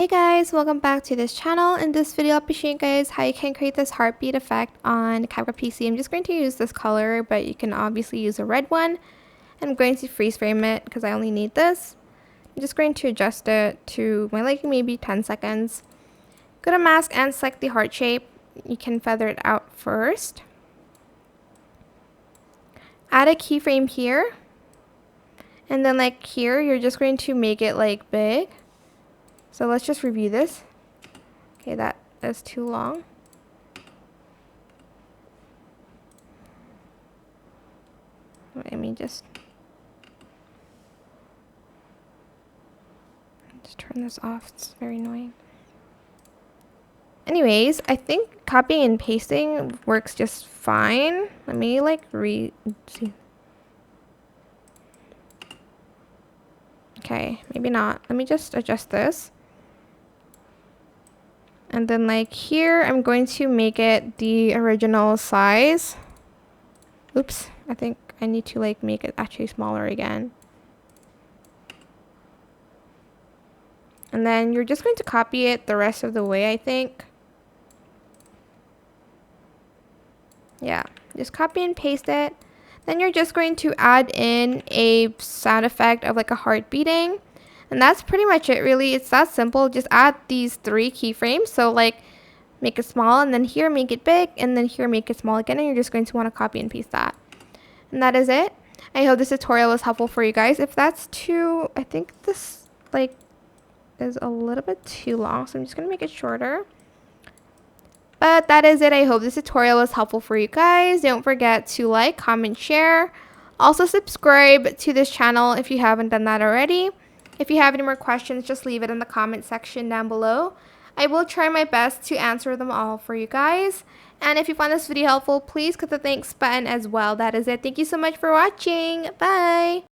Hey guys, welcome back to this channel. In this video, I'll be showing you guys how you can create this heartbeat effect on CapCut PC. I'm just going to use this color, but you can obviously use a red one. I'm going to freeze frame it because I only need this. I'm just going to adjust it to my liking, maybe 10 seconds. Go to mask and select the heart shape. You can feather it out first. Add a keyframe here. And then like here, you're just going to make it like big. So let's just review this. Okay, that is too long. Let me just turn this off. It's very annoying. Anyways, I think copying and pasting works just fine. Let me like see. Okay, maybe not. Let me just adjust this. And then like here, I'm going to make it the original size. Oops, I think I need to like make it actually smaller again. And then you're just going to copy it the rest of the way, I think. Yeah, just copy and paste it. Then you're just going to add in a sound effect of like a heart beating. And that's pretty much it, really. It's that simple. Just add these 3 keyframes. So like make it small, and then here make it big, and then here make it small again. And you're just going to want to copy and paste that. And that is it. I hope this tutorial was helpful for you guys. If that's too, I think this like is a little bit too long, so I'm just going to make it shorter. But that is it. I hope this tutorial was helpful for you guys. Don't forget to like, comment, share. Also subscribe to this channel if you haven't done that already. If you have any more questions, just leave it in the comment section down below. I will try my best to answer them all for you guys. And if you found this video helpful, please click the thanks button as well. That is it. Thank you so much for watching. Bye!